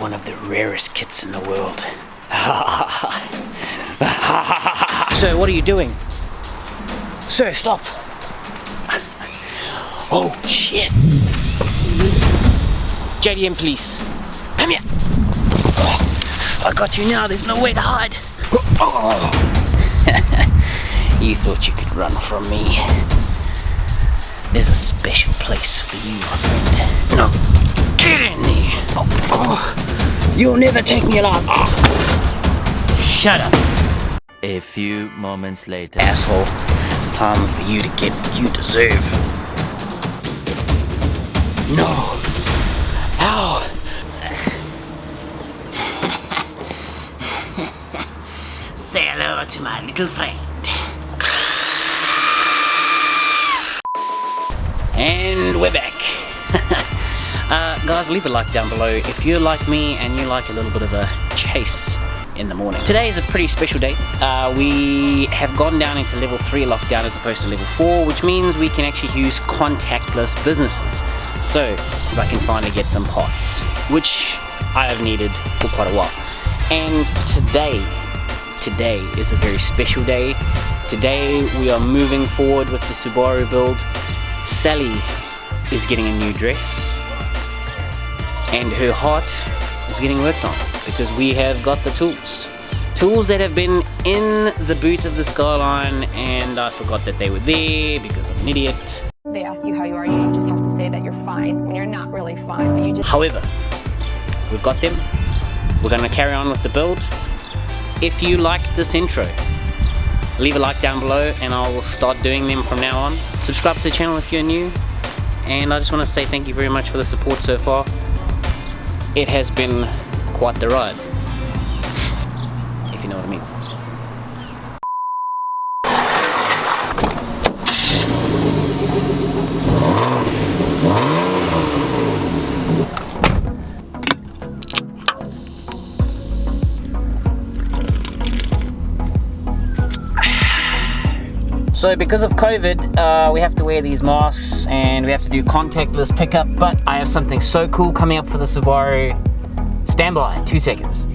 one of the rarest kits in the world. Sir, what are you doing? Sir, stop! Oh, shit! JDM police, come here! I got you now, there's no way to hide! You thought you could run from me. There's a special place for you, my friend. No, get in there! You'll never take me alive! Shut up! A few moments later. Asshole, time for you to get what you deserve. No! Ow! Say hello to my little friend. And we're back. Guys, leave a like down below if you're like me and you like a little bit of a chase in the morning. Today is a pretty special day. We have gone down into level 3 lockdown as opposed to level 4, which means we can actually use contactless businesses. So I can finally get some parts, which I have needed for quite a while. And today is a very special day. Today we are moving forward with the Subaru build. Sally is getting a new dress and her heart is getting worked on because we have got the tools that have been in the boot of the Skyline, and I forgot that they were there because I'm an idiot. They ask you how you are, you just have to say that you're fine when you're not really fine, but you just... However, we've got them. We're going to carry on with the build. If you liked this intro, leave a like down below and I will start doing them from now on. Subscribe to the channel if you're new, and I just want to say thank you very much for the support so far. It has been quite the ride, if you know what I mean. So because of COVID, we have to wear these masks and we have to do contactless pickup, but I have something so cool coming up for the Subaru. Stand by, 2 seconds.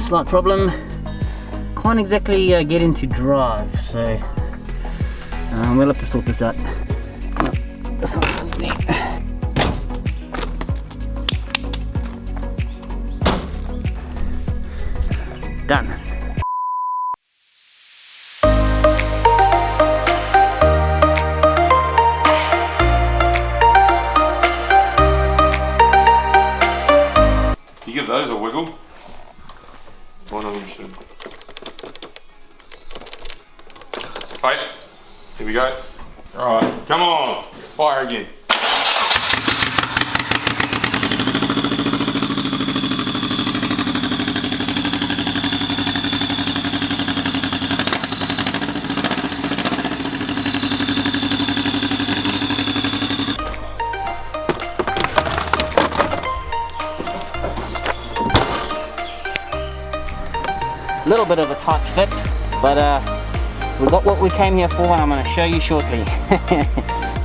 Slight problem, can't exactly get into drive, so we'll have to sort this out. No, that's not there. Done. You give those a wiggle. One of them should. Right, here we go. Alright, come on, fire again. Little bit of a tight fit, but we got what we came here for, and I'm going to show you shortly.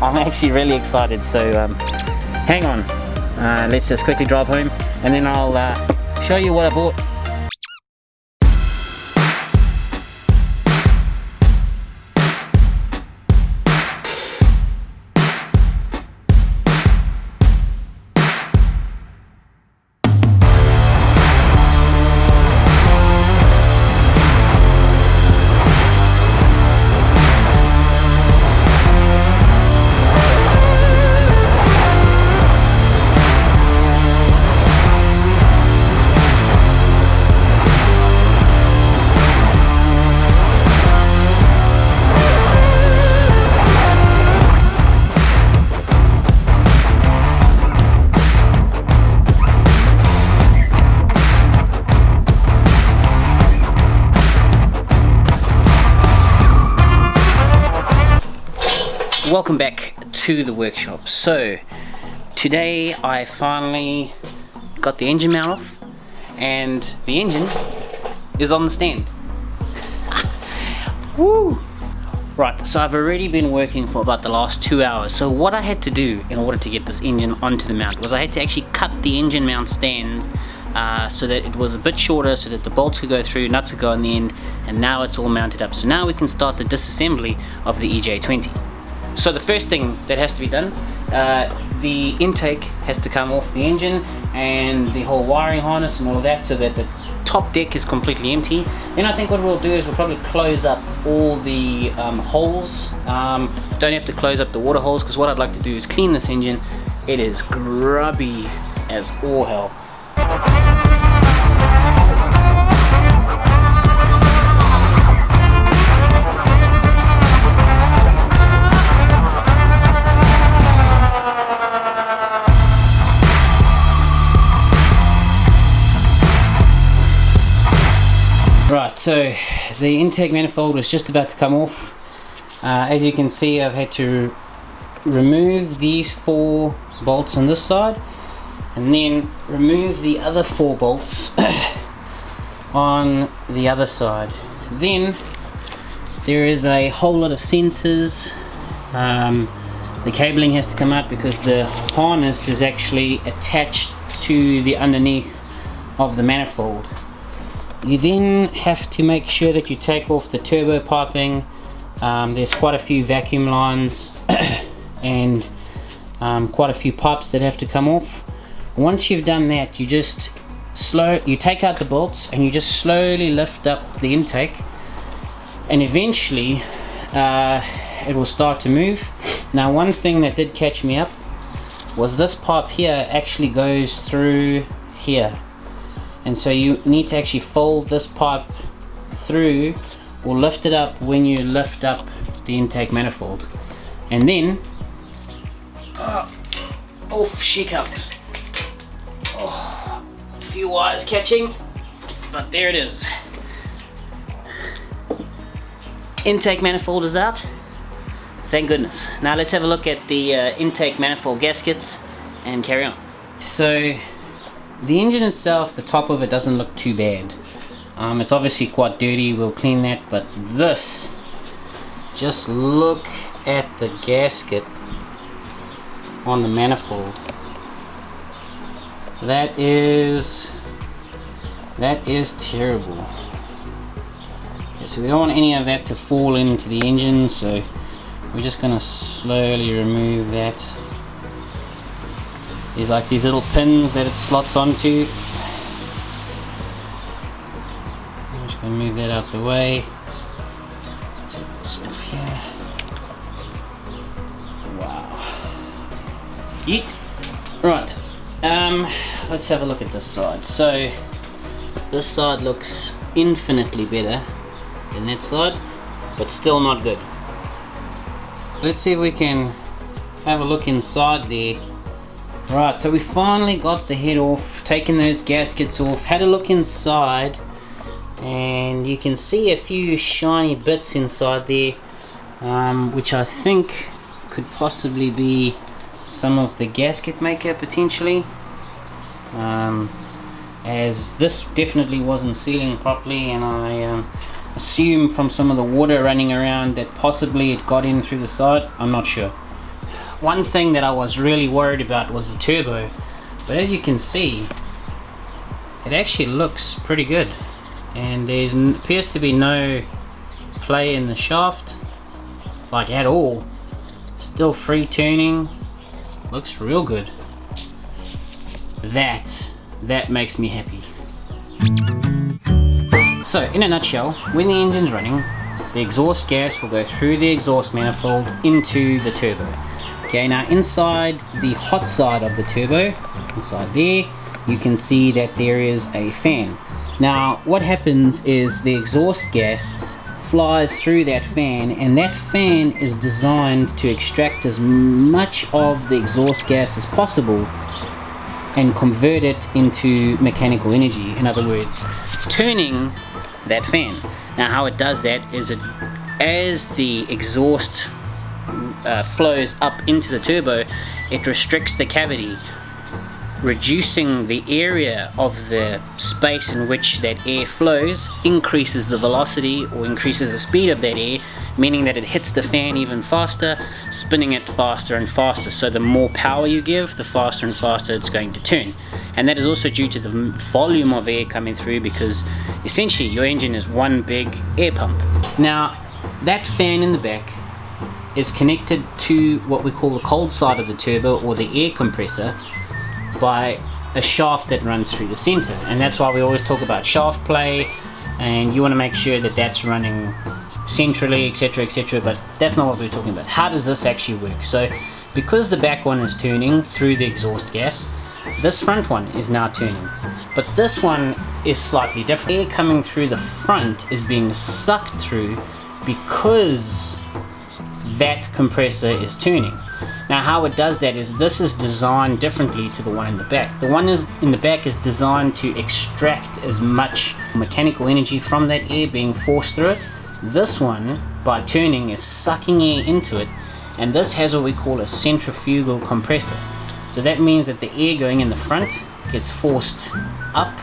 I'm actually really excited, so hang on. Let's just quickly drive home and then I'll show you what I bought. Welcome back to the workshop. So today I finally got the engine mount off and the engine is on the stand. Woo! Right, so I've already been working for about the last 2 hours. So what I had to do in order to get this engine onto the mount was I had to actually cut the engine mount stand so that it was a bit shorter, so that the bolts could go through, nuts could go on the end, and now it's all mounted up. So now we can start the disassembly of the EJ20. So the first thing that has to be done, the intake has to come off the engine and the whole wiring harness and all that, so that the top deck is completely empty. Then I think what we'll do is we'll probably close up all the holes. Don't have to close up the water holes, because what I'd like to do is clean this engine. It is grubby as all hell. Right, so the intake manifold was just about to come off. As you can see, I've had to remove these 4 bolts on this side and then remove the other 4 bolts on the other side. Then there is a whole lot of sensors. The cabling has to come out because the harness is actually attached to the underneath of the manifold. You then have to make sure that you take off the turbo piping. There's quite a few vacuum lines and quite a few pipes that have to come off. Once you've done that, you take out the bolts and you just slowly lift up the intake, and eventually it will start to move. Now, one thing that did catch me up was this pipe here actually goes through here. And so you need to actually fold this pipe through or lift it up when you lift up the intake manifold. And then, off she comes. Oh, a few wires catching, but there it is. Intake manifold is out. Thank goodness. Now let's have a look at the intake manifold gaskets and carry on. So, the engine itself, the top of it doesn't look too bad. It's obviously quite dirty, we'll clean that, but this, just look at the gasket on the manifold. That is terrible. Okay, so we don't want any of that to fall into the engine, so we're just going to slowly remove that. There's like these little pins that it slots onto. I'm just going to move that out the way. Take this off here. Wow. Yeet. Right. Let's have a look at this side. So this side looks infinitely better than that side, but still not good. Let's see if we can have a look inside there. Right, so we finally got the head off, taken those gaskets off, had a look inside, and you can see a few shiny bits inside there, which I think could possibly be some of the gasket maker potentially, as this definitely wasn't sealing properly, and I assume from some of the water running around that possibly it got in through the side. I'm not sure. One thing that I was really worried about was the turbo, but as you can see, it actually looks pretty good, and there appears to be no play in the shaft, like at all. Still free tuning, looks real good. That makes me happy. So in a nutshell, when the engine's running, the exhaust gas will go through the exhaust manifold into the turbo. Okay, now inside the hot side of the turbo, inside there, you can see that there is a fan. Now what happens is the exhaust gas flies through that fan, and that fan is designed to extract as much of the exhaust gas as possible and convert it into mechanical energy. In other words, turning that fan. Now how it does that is as the exhaust flows up into the turbo, it restricts the cavity, reducing the area of the space in which that air flows, increases the velocity or increases the speed of that air, meaning that it hits the fan even faster, spinning it faster and faster. So the more power you give, the faster and faster it's going to turn. And that is also due to the volume of air coming through, because essentially your engine is one big air pump. Now that fan in the back is connected to what we call the cold side of the turbo, or the air compressor, by a shaft that runs through the center. And that's why we always talk about shaft play, and you want to make sure that that's running centrally, etc., but that's not what we're talking about. How does this actually work? So because the back one is turning through the exhaust gas, this front one is now turning, but this one is slightly different. Air coming through the front is being sucked through because that compressor is turning. Now how it does that is, this is designed differently to the one in the back. The one in the back is designed to extract as much mechanical energy from that air being forced through it. This one, by turning, is sucking air into it, and this has what we call a centrifugal compressor. So that means that the air going in the front gets forced up,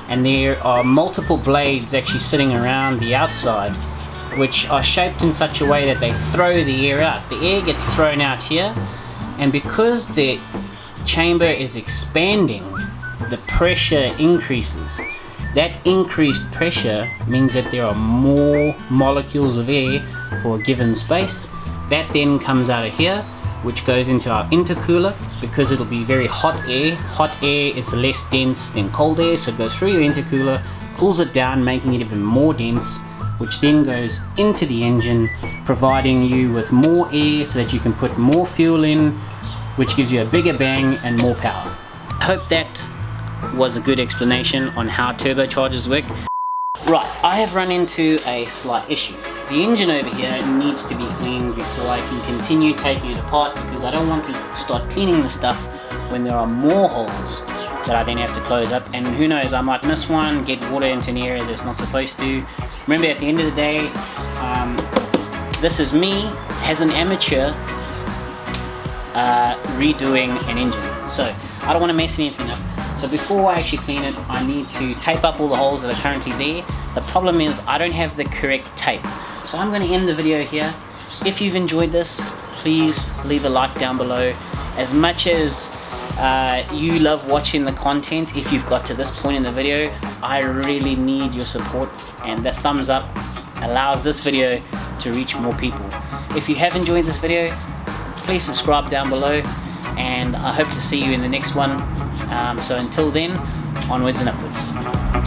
and there are multiple blades actually sitting around the outside, which are shaped in such a way that they throw the air out. The air gets thrown out here, and because the chamber is expanding, the pressure increases. That increased pressure means that there are more molecules of air for a given space. That then comes out of here, which goes into our intercooler, because it'll be very hot air. Hot air is less dense than cold air, so it goes through your intercooler, cools it down, making it even more dense, which then goes into the engine, providing you with more air so that you can put more fuel in, which gives you a bigger bang and more power. I hope that was a good explanation on how turbochargers work. Right, I have run into a slight issue. The engine over here needs to be cleaned before I can continue taking it apart, because I don't want to start cleaning the stuff when there are more holes that I then have to close up, and who knows, I might miss one, get water into an area that's not supposed to. Remember, at the end of the day, this is me as an amateur redoing an engine, so I don't want to mess anything up. So before I actually clean it, I need to tape up all the holes that are currently there. The problem is I don't have the correct tape. So I'm going to end the video here. If you've enjoyed this, please leave a like down below. As much as you love watching the content, if you've got to this point in the video, I really need your support, and the thumbs up allows this video to reach more people. If you have enjoyed this video, please subscribe down below, and I hope to see you in the next one. So until then, onwards and upwards.